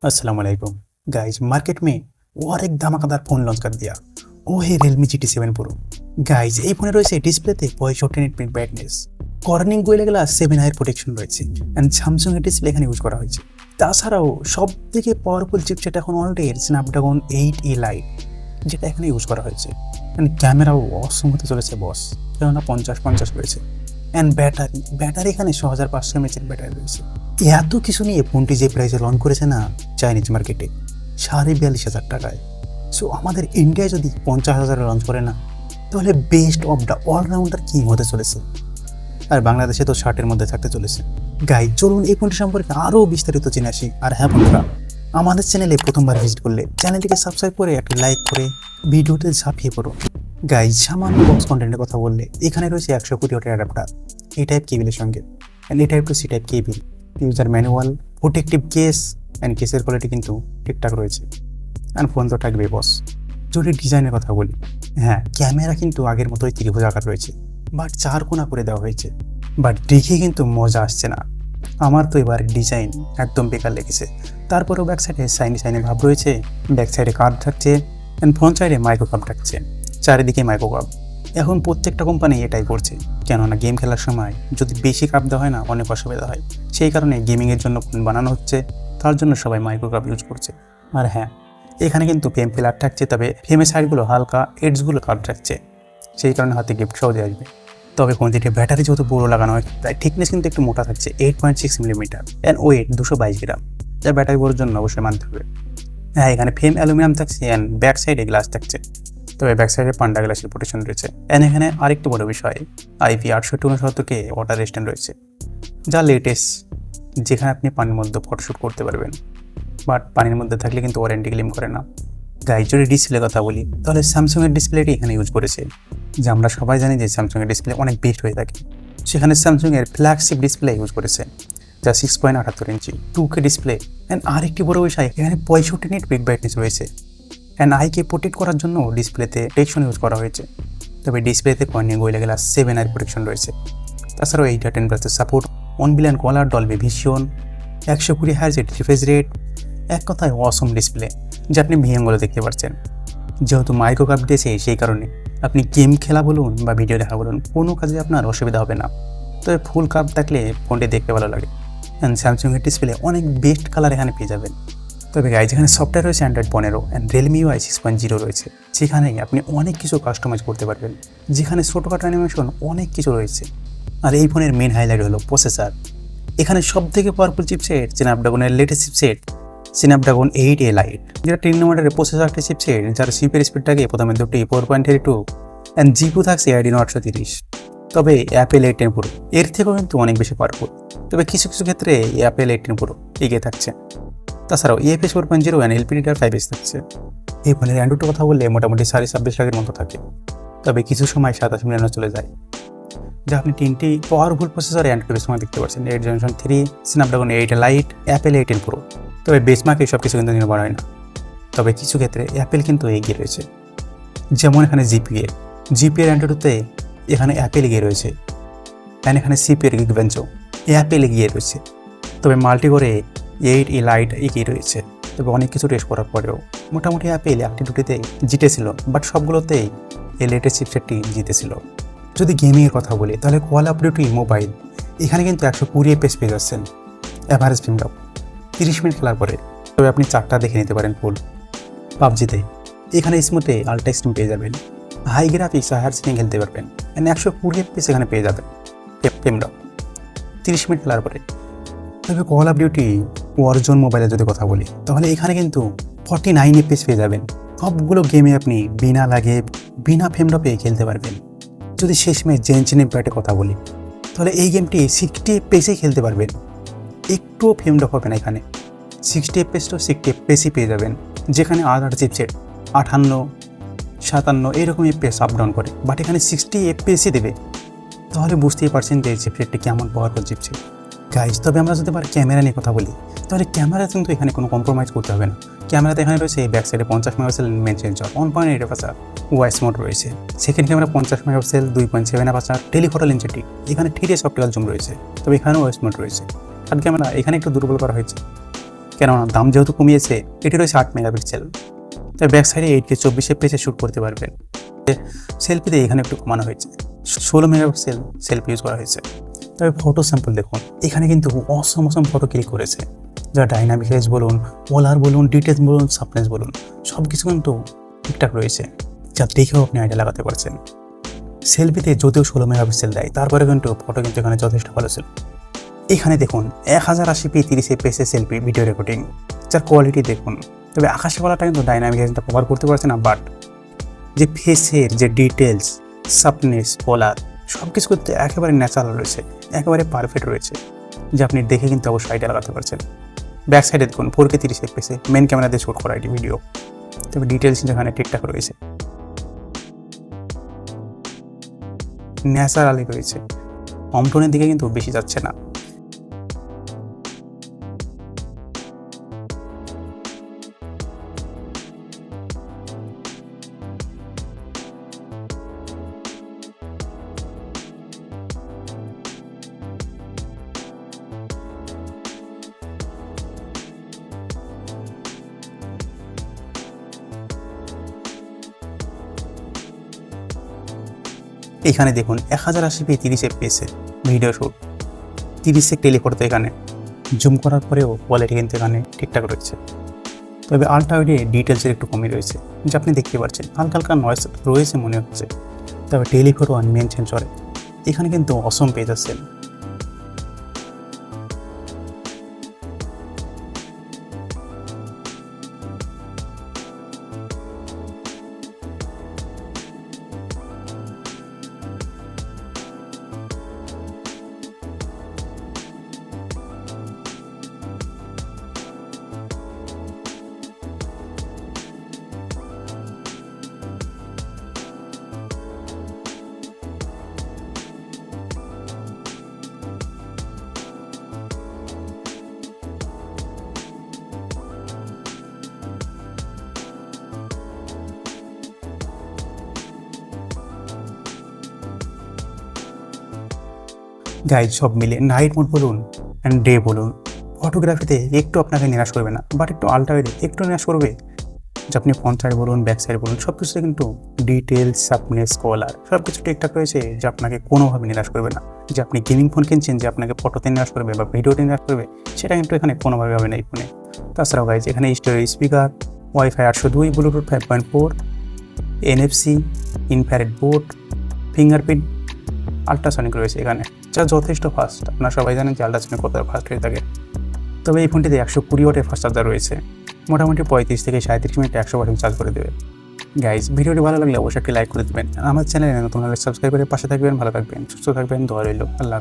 assalamualaikum guys market में और एक धमाकेदार फोन लॉन्च कर दिया वो है Realme Gt 7 Pro গাইজ এই ফোনে রয়েছে ডিসপ্লেতে 65 নিট ব্রাইটনেস কর্নিং গোয়েলে গ্লাস 7 আইয়ের প্রোটেকশন রয়েছে এন্ড স্যামসাং এর ডিসপ্লে এখানে ইউজ করা হয়েছে। তাছাড়াও সবথেকে পাওয়ারফুল চিপসেট এখন অলরেডি Snapdragon 8 Lite যেটা এখানে ইউজ করা হয়েছে এন্ড ক্যামেরাও অসম হতে চলেছে বস, কেননা 50-50 রয়েছে এন্ড ব্যাটারি এখানে 6500 mAh এর ব্যাটারি রয়েছে। এত কিছু নিয়ে ফোনটি যে প্রাইসে লঞ্চ করেছে না চাইনিজ মার্কেটে 42,500 টাকায়, সো আমাদের ইন্ডিয়ায় যদি 50,000 লঞ্চ করে না তাহলে best of the allrounder king হতে চলেছে, আর বাংলাদেশে তো 60-এর মধ্যে থাকতে চলেছে। গাইজ চলুন এই ফোনটি সম্পর্কে আরও বিস্তারিত জেনে আসি। আর হ্যাঁ বন্ধুরা, আমাদের চ্যানেলে প্রথমবার ভিজিট করলে চ্যানেলটিকে সাবস্ক্রাইব করে একটি লাইক করে ভিডিওতে ঝাঁপিয়ে পড়ুন। গাইজ সামান্য বক্স কন্টেন্টের কথা বললে এখানে রয়েছে 120 ওয়াটের অ্যাডাপ্টার এই টাইপ কেবিলের সঙ্গে অ্যান্ড এই type to C type cable, user manual, protective case and কেসের কোয়ালিটি কিন্তু ঠিকঠাক রয়েছে অ্যান্ড ফোন তো থাকবে বস। যদি ডিজাইনের কথা বলি, হ্যাঁ ক্যামেরা কিন্তু আগের মতোই ত্রিভুজ আকার রয়েছে বাট 4 কোণা করে দেওয়া হয়েছে, বাট দেখে কিন্তু মজা আসছে না। আমার তো এবার ডিজাইন একদম বেকার লেগেছে। তারপরেও ব্যাক সাইডে সাইনি ভাব রয়েছে, ব্যাক সাইডে কার্ভ থাকছে অ্যান্ড ফ্রন্ট সাইডে মাইক্রো কাপ থাকছে, চারিদিকে মাইক্রো কাপ। এখন প্রত্যেকটা কোম্পানি এটাই করছে, কেননা গেম খেলার সময় যদি বেশি কাপ দেওয়া হয় না অনেক অসুবিধা হয়, সেই কারণে গেমিংয়ের জন্য ফোন বানানো হচ্ছে, তার জন্য সবাই মাইক্রো কাপ ইউজ করছে। আর হ্যাঁ এখানে কিন্তু ফ্রেম পিলার থাকছে, তবে ফ্রেমের সাইডগুলো হালকা, এডসগুলো কাট থাকছে, সেই কারণে হাতে গিফট সহজে আসবে। তবে ফোনটিতে ব্যাটারি যেহেতু বড়ো লাগানো হয় তাই থিকনেস কিন্তু একটু মোটা থাকছে 8.6 মিলিমিটার অ্যান্ড ওয়েট 222 গ্রাম, যা ব্যাটারি বড়োর জন্য অবশ্যই মানতে হবে। হ্যাঁ এখানে ফ্রেম অ্যালুমিনিয়াম থাকছে অ্যান্ড ব্যাক সাইডে গ্লাস থাকছে, তবে ব্যাক সাইডে পান্ডা গ্লাসের প্রোটেকশন রয়েছে অ্যান্ড এখানে আরেকটু বড় বিষয় IP6869 ওয়াটার রেজিস্ট্যান্ট রয়েছে, যা লেটেস্ট, যেখানে আপনি পানির মধ্যে ফটোশ্যুট করতে পারবেন, বাট পানির মধ্যে থাকলে কিন্তু ওয়ারেন্টি ক্লেম করে না। গাইজ যদি ডিসপ্লের কথা বলি তাহলে স্যামসাংয়ের ডিসপ্লেটি এখানে ইউজ করেছে, যে আমরা সবাই জানি যে স্যামসাংয়ের ডিসপ্লে অনেক বেস্ট হয়ে থাকে, সেখানে স্যামসাংয়ের ফ্ল্যাগশিপ ডিসপ্লে ইউজ করেছে যা 6.78 ইঞ্চি 2K ডিসপ্লে অ্যান্ড আরেকটি বড় বিষয় এখানে 65 নিট বিগ ব্রাইটনেস রয়েছে অ্যান্ড আইকে প্রোটেক্ট করার জন্য ডিসপ্লেতে প্রোটেকশন ইউজ করা হয়েছে, তবে ডিসপ্লেতে কর্নিং গোয়েলে গ্লাস 7 আইয়ের প্রোটেকশন রয়েছে। তাছাড়াও 810+ support, 1 billion colour, Dolby Vision, 120 Hz refresh rate, এক কথায় অসম ডিসপ্লে, যা আপনি ভিএমগুলো দেখতে পাচ্ছেন। যেহেতু মাইক্রো কাপ দিয়েছে সেই কারণে আপনি গেম খেলা বলুন বা ভিডিও দেখা বলুন কোনো কাজে আপনার অসুবিধা হবে না, তবে ফুল কাপ থাকলে ফোনটি দেখতে ভালো লাগে অ্যান্ড স্যামসাংয়ের ডিসপ্লে অনেক বেস্ট কালার এখানে পেয়ে যাবেন। তবে গাইজ এখানে সফটওয়্যার রয়েছে Android 15 অ্যান্ড Realme UI 6.0 রয়েছে, যেখানে আপনি অনেক কিছু কাস্টমাইজ করতে পারবেন, যেখানে ছোটোখাটো অ্যানিমেশন অনেক কিছু রয়েছে। আর এই ফোনের মেন হাইলাইট হলো প্রসেসর, এখানে সবথেকে পাওয়ারফুল চিপসেট স্ন্যাপড্রাগনের লেটেস্ট চিপসেট Snapdragon 8 Lite, যেটা 3 নম্বরের প্রসেসর একটা চিপসেট, যার সিপির স্পিডটাকে প্রথমে দুটি 4.32 অ্যান্ড জিপু থাকছে Adreno 830, তবে অ্যাপেল A10 Pro এর থেকেও কিন্তু অনেক বেশি পাওয়ারফুল, তবে কিছু কিছু ক্ষেত্রে অ্যাপেল A10 Pro এগিয়ে থাকছে। তাছাড়াও EFS 4.0 অ্যান্ড LPDDR5 থাকছে। এই ফোনের অ্যান্ড্রয়েড কথা বললে মোটামুটি 26.5 লাখের মতো থাকে, তবে কিছু সময় 27 মিলিয়নও চলে যায়, যা আপনি 3টি পাওয়ারফুল প্রসেসর অ্যান্ড্রয়েডের সময় দেখতে পাচ্ছেন, 8 generation 3, Snapdragon 8 Lite, Apple A10 Pro। তবে বেসমার্কে সব কিছু কিন্তু নির্ভর হয় না, তবে কিছু ক্ষেত্রে অ্যাপেল কিন্তু এগিয়ে রয়েছে, যেমন এখানে জিপিএর অ্যান্ড্রয়েডতে এখানে অ্যাপেল এগিয়ে রয়েছে অ্যান্ড এখানে সিপিএর গিগবেঞ্চও অ্যাপেল এগিয়ে রয়েছে, তবে মাল্টি করে 8 Lite এগিয়ে রয়েছে। তবে অনেক কিছু টেস্ট করার পরেও মোটামুটি অ্যাপেল একটি দুটিতে জিতেছিল, বাট সবগুলোতেই এই লেটেস্ট চিপসেটটি জিতেছিল। যদি গেমিংয়ের কথা বলি তাহলে কল অফ ডিউটি মোবাইল এখানে কিন্তু 120 FPS পেয়ে যাচ্ছেন, অ্যাভারেজ ফ্রেমটাও 30 মিনিট খেলার পরে, তবে আপনি 4টা দেখে নিতে পারেন ফুল। পাবজিতে এখানে স্মুথে আল্ট্রা এক্সট্রিম পেয়ে যাবেন, হাই গ্রাফিক্স হায়ার সেটিং খেলতে পারবেন অ্যান্ড 120 FPS এখানে পেয়ে যাবেন ফ্রেমটাও 30 মিনিট খেলার পরে। তবে কল অফ ডিউটি ওয়ারজোন মোবাইলে যদি কথা বলি তাহলে এখানে কিন্তু 49 FPS পেয়ে যাবেন, সবগুলো গেমে আপনি বিনা লাগে বিনা ফ্রেম ড্রপে খেলতে পারবেন। যদি শেষমেশ জেনচিন ইম্প্যাক্টে কথা বলি তাহলে এই গেমটি 60 FPS খেলতে পারবেন, একটুও ফ্রেম ড্রপ হবে না, এখানে 60 FPS তো 60 FPS পেয়ে যাবেন, যেখানে আদার চিপসেট 58, 57 এইরকম FPS আপ ডাউন করে, বাট এখানে 60 FPS দেবে, তাহলে বুঝতেই পারছেন যে চিপসেটটি কেমন পাওয়ারফুল চিপসেট। গাইজ তবে আমরা যদি আবার ক্যামেরা নিয়ে কথা বলি তাহলে ক্যামেরা কিন্তু এখানে কোনো কম্প্রোমাইজ করতে হবে না। ক্যামেরাতে এখানে রয়েছে ব্যাক সাইডে 50 মেগাপিক্সেল মেন সেন্সর, 1.8 অ্যাপারচার ওয়াইস মোড রয়েছে, second camera 50 megapixel 2.7 aperture telephoto লেন্সটি, এখানে 3D অপটিক্যাল জুম রয়েছে, তবে এখানেও ওয়াইস মোড রয়েছে। থার্ড ক্যামেরা এখানে একটু দুর্বল করা হয়েছে, কেননা দাম যেহেতু কমিয়েছে, এটি রয়েছে 8 মেগাপিক্সেল। তবে ব্যাক সাইডে 8K 24 এফপিএসে শ্যুট করতে পারবেন। সেলফিতে এখানে একটু কমানো হয়েছে, 16 মেগাপিক্সেল সেলফি ইউজ করা হয়েছে। তবে ফটো স্যাম্পল দেখুন, এখানে কিন্তু অসম ফটো ক্লিক করেছে, যা ডাইনামিক রেঞ্জ বলুন, ওলার বলুন, ডিটেলস বলুন, শার্পনেস বলুন, সব কিছু কিন্তু ঠিকঠাক রয়েছে, যা দেখেও আপনি আইডিয়া লাগাতে পারছেন। সেলফিতে যদিও 16 মেগাপিক্সেল দেয়, তারপরে কিন্তু ফটো কিন্তু এখানে যথেষ্ট ভালো ছিল। এখানে দেখুন 1080p 30 fps selfie video recording, যার কোয়ালিটি দেখুন। তবে আকাশে বলাটা কিন্তু ডাইনামিক রেঞ্জটা কভার করতে পারছে না, বাট যে ফেসের যে ডিটেলস, শার্পনেস, ওলার সব কিছু করতে একেবারে ন্যাচারাল রয়েছে, একেবারে পারফেক্ট রয়েছে, যা আপনি দেখে কিন্তু অবশ্যই আইডিয়া লাগাতে পারছেন। ব্যাক সাইডে দেখুন 4K 30 fps মেন ক্যামেরা দিয়ে শ্যুট করা এটি ভিডিও। তবে ডিটেলস যেখানে ঠিকঠাক রয়েছে, ন্যাচারালি রয়েছে, কম টোনের দিকে কিন্তু বেশি যাচ্ছে না। এখানে দেখুন 1080p 30 fps video shoot, 30 telephoto এখানে জুম করার পরেও কোয়ালিটি কিন্তু এখানে ঠিকঠাক রয়েছে। তবে আলট্রা ওয়াইডে ডিটেলসের একটু কমই রয়েছে, যা আপনি দেখতে পাচ্ছেন, হালকা হালকা নয়েজ রয়েছে মনে হচ্ছে। তবে টেলিফোটো আর মেন সেন্সরে এখানে কিন্তু অসম পেয়ে যাচ্ছেন। গাইজ সব মিলে নাইট মোড বলুন অ্যান্ড ডে বলুন, ফটোগ্রাফিতে একটু আপনাকে নিরাশ করবে না, বাট একটু আলট্রা ওয়াইডে একটু নিরাশ করবে। যে আপনি ফ্রন্ট সাইড বলুন, ব্যাক সাইড বলুন, সব কিছুতে কিন্তু ডিটেলস, শার্পনেস, কালার সব কিছু ঠিকঠাক রয়েছে, যে আপনাকে কোনোভাবে নিরাশ করবে না। যে আপনি গেমিং ফোন কিনছেন যে আপনাকে ফটোতে নিরাশ করবে বা ভিডিওতে নিরাশ করবে, সেটা কিন্তু এখানে কোনোভাবে হবে না এই ফোনে। তাছাড়াও গাইজ এখানে storage, speaker, wifi 802, Bluetooth 5.4, NFC, infrared board, fingerprint, ultrasonic রয়েছে এখানে, যা যথেষ্ট ফাস্ট। আপনারা সবাই জানেন যে আল্ট্রাসনিক কতটা ফাস্ট হয়ে থাকে। তবে এই ফোনটিতে 120 ওয়াটের ফাস্ট চার্জার রয়েছে, মোটামুটি 35 থেকে 37 মিনিটে 100 ওয়াট চার্জ করে দেবে। গাইজ ভিডিওটি ভালো লাগলে অবশ্যই একটি লাইক করে দেবেন, আমার চ্যানেলে নতুন হলে সাবস্ক্রাইব করে পাশে থাকবেন। ভালো থাকবেন, সুস্থ থাকবেন, দোয়া রইল। আল্লাহ।